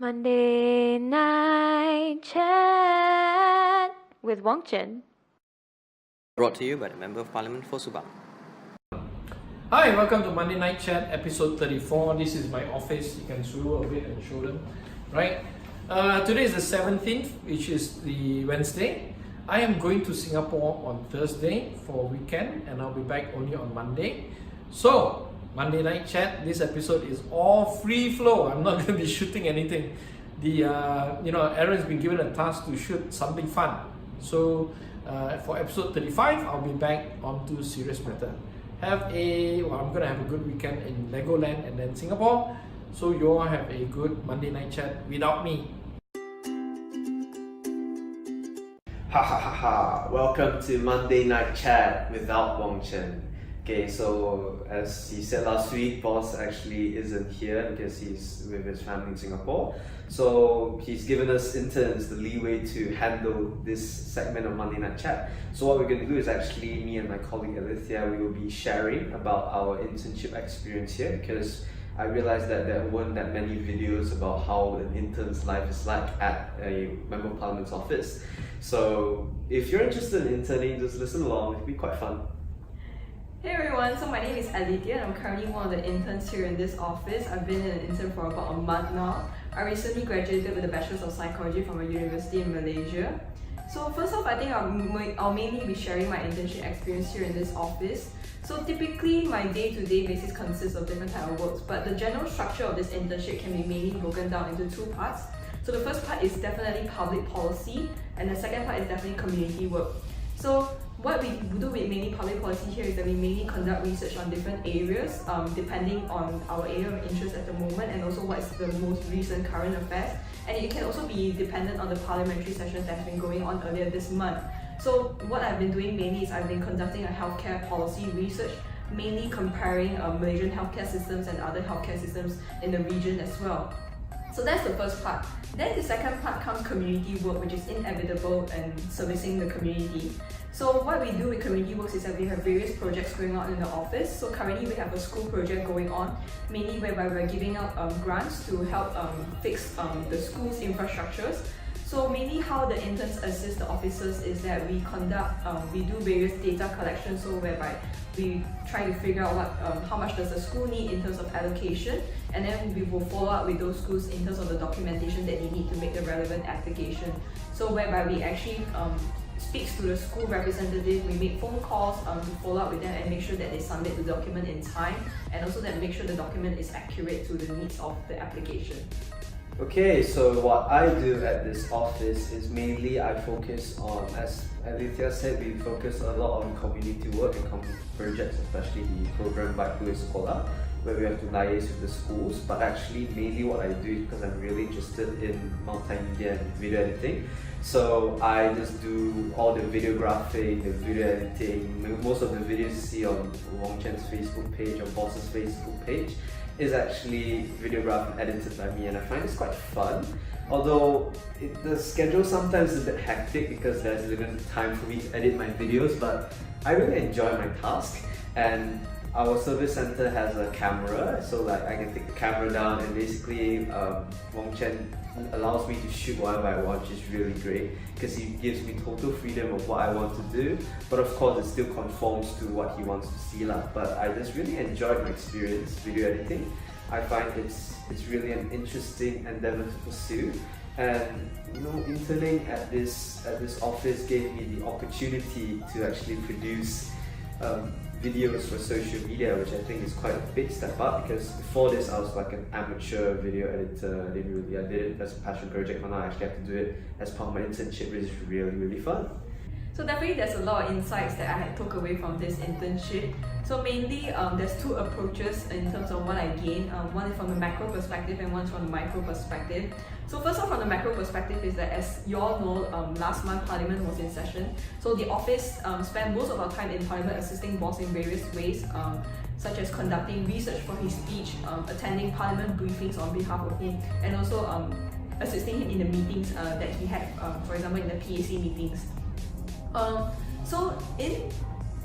Monday Night Chat with Wong Chen. Brought to you by the Member of Parliament for Subang. Hi, welcome to Monday Night Chat, episode 34. This is my office. You can zoom a bit and show them. Right? Today is the 17th, which is the Wednesday. I am going to Singapore on Thursday for a weekend, and I'll be back only on Monday. So, Monday Night Chat, this episode is all free flow. I'm not going to be shooting anything. Aaron's been given a task to shoot something fun. So, for episode 35, I'll be back onto serious matter. I'm going to have a good weekend in Legoland and then Singapore. So you all have a good Monday Night Chat without me. Ha ha ha ha! Welcome to Monday Night Chat without Wong Chen. Okay, so as he said last week, boss actually isn't here because he's with his family in Singapore. So he's given us interns the leeway to handle this segment of Monday Night Chat. So what we're going to do is actually, me and my colleague Alithia, we will be sharing about our internship experience here, because I realized that there weren't that many videos about how an intern's life is like at a Member of Parliament's office. So if you're interested in interning, just listen along, it'll be quite fun. Hey everyone, so my name is Alithia and I'm currently one of the interns here in this office. I've been an intern for about a month now. I recently graduated with a Bachelor's of Psychology from a university in Malaysia. So first off, I think I'll mainly be sharing my internship experience here in this office. So typically, my day-to-day basis consists of different types of works, but the general structure of this internship can be mainly broken down into two parts. So the first part is definitely public policy, and the second part is definitely community work. So what we do with mainly public policy here is that we mainly conduct research on different areas, depending on our area of interest at the moment, and also what is the most recent current affairs. And it can also be dependent on the parliamentary sessions that have been going on earlier this month. So what I've been doing mainly is I've been conducting a healthcare policy research, mainly comparing Malaysian healthcare systems and other healthcare systems in the region as well. So that's the first part. Then the second part comes community work, which is inevitable and servicing the community. So what we do with community works is that we have various projects going on in the office. So currently we have a school project going on, mainly whereby we're giving out grants to help fix the school's infrastructures. So mainly how the interns assist the officers is that we do various data collection, so whereby we try to figure out how much does the school need in terms of allocation, and then we will follow up with those schools in terms of the documentation that they need to make the relevant application. So whereby we actually speaks to the school representative, we make phone calls to follow up with them and make sure that they submit the document in time, and also that make sure the document is accurate to the needs of the application. Okay, so what I do at this office is mainly I focus on, as Alithia said, we focus a lot on community work and community projects, especially the program by Sekolah, where we have to liaise with the schools. But actually, mainly what I do is because I'm really interested in multimedia and video editing. So I just do all the videographing, the video editing. Most of the videos you see on Wong Chen's Facebook page or Boss's Facebook page is actually videographed and edited by me, and I find it's quite fun. Although the schedule sometimes is a bit hectic because there's limited time for me to edit my videos, but I really enjoy my task. And our service center has a camera, so like I can take the camera down, and basically Wong Chen allows me to shoot whatever I want, which is really great because he gives me total freedom of what I want to do, but of course it still conforms to what he wants to see lah. But I just really enjoyed my experience video editing. I find it's really an interesting endeavor to pursue, and interning at this office gave me the opportunity to actually produce videos for social media, which I think is quite a big step up, because before this I was like an amateur video editor. I did it as a passion project, but now I actually have to do it as part of my internship, which is really fun. So definitely there's a lot of insights that I had took away from this internship. So mainly there's two approaches in terms of what I gained. One is from the macro perspective and one is from the micro perspective. So first off, from the macro perspective is that, as you all know, last month Parliament was in session. So the office spent most of our time in Parliament assisting boss in various ways, such as conducting research for his speech, attending Parliament briefings on behalf of him, and also assisting him in the meetings that he had, for example in the PAC meetings. So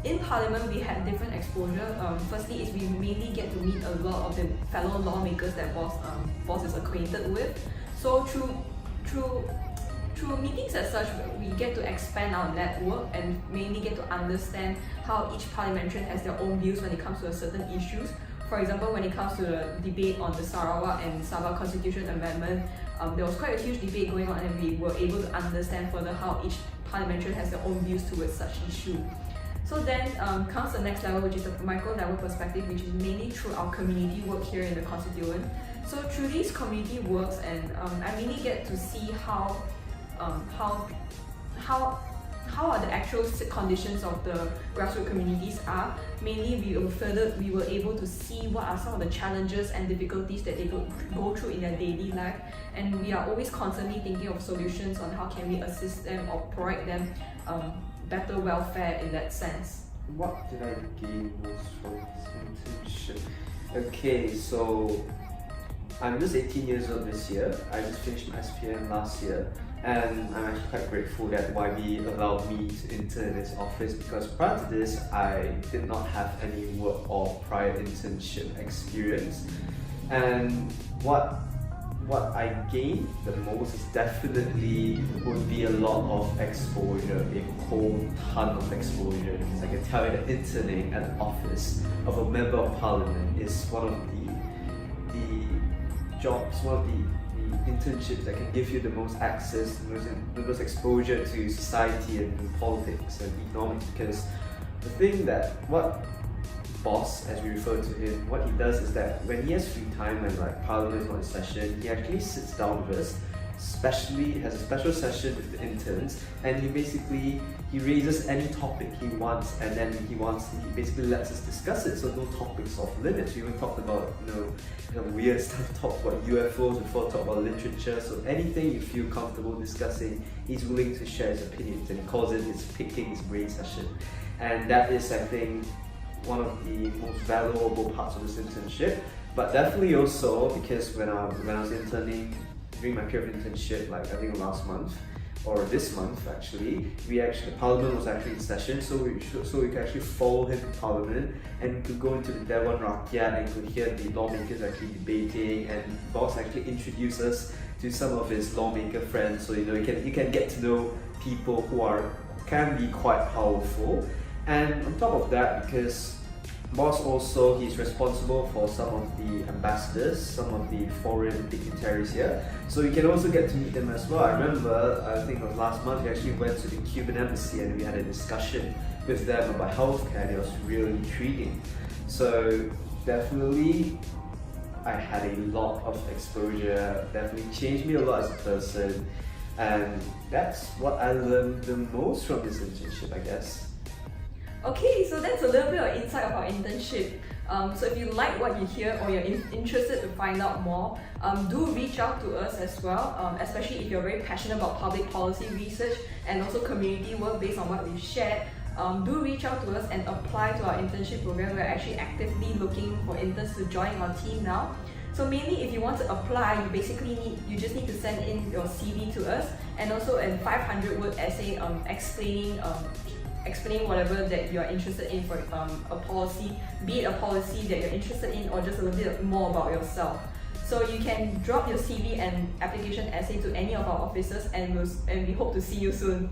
in Parliament we had different exposure. Firstly is we mainly get to meet a lot of the fellow lawmakers that boss is acquainted with. So through meetings as such, we get to expand our network and mainly get to understand how each parliamentarian has their own views when it comes to a certain issues. For example, when it comes to the debate on the Sarawak and Sabah Constitution Amendment, there was quite a huge debate going on, and we were able to understand further how each parliamentarian has their own views towards such issue. So then comes the next level, which is the micro level perspective, which is mainly through our community work here in the constituent. So through these community works, and I mainly get to see how are the actual conditions of the grassroots communities are. Mainly we were able to see what are some of the challenges and difficulties that they go through in their daily life, and we are always constantly thinking of solutions on how can we assist them or provide them better welfare in that sense. What did I gain most from this internship? Okay, so I'm just 18 years old this year. I just finished my SPM last year, and I'm actually quite grateful that YB allowed me to intern in its office, because prior to this I did not have any work or prior internship experience. And what I gained the most is definitely would be a lot of exposure, a whole ton of exposure, because I can tell you that interning at the office of a member of parliament is one of the jobs, one of the internships that can give you the most access, the most exposure to society and politics and economics. Because the thing that what boss, as we refer to him, what he does is that when he has free time, when like parliament is not in session, he actually sits down with us, especially has a special session with the interns, and he raises any topic he wants, and then he basically lets us discuss it. So no topics off limits. We even talked about weird stuff, talked about UFOs before, talked about literature. So anything you feel comfortable discussing, he's willing to share his opinions, and he calls it his picking his brain session. And that is, I think, one of the most valuable parts of this internship. But definitely also because when I was interning during my period of internship, like I think last month or this month actually, Parliament was actually in session, so we could actually follow him to Parliament, and we could go into the Dewan Rakyat and could hear the lawmakers actually debating, and boss actually introduced us to some of his lawmaker friends. So you can get to know people who can be quite powerful. And on top of that, because boss also, he's responsible for some of the ambassadors, some of the foreign dignitaries here, so you can also get to meet them as well. I remember, I think it was last month, we actually went to the Cuban embassy and we had a discussion with them about healthcare, and it was really intriguing. So definitely I had a lot of exposure, definitely changed me a lot as a person, and that's what I learned the most from this internship, I guess. Okay, so that's a little bit of insight of our internship. So if you like what you hear or you're interested to find out more, do reach out to us as well, especially if you're very passionate about public policy research and also community work based on what we've shared. Do reach out to us and apply to our internship program. We're actually actively looking for interns to join our team now. So mainly if you want to apply, you just need to send in your CV to us, and also a 500-word essay explaining whatever that you are interested in for a policy, be it a policy that you're interested in or just a little bit more about yourself. So you can drop your CV and application essay to any of our offices, and we hope to see you soon.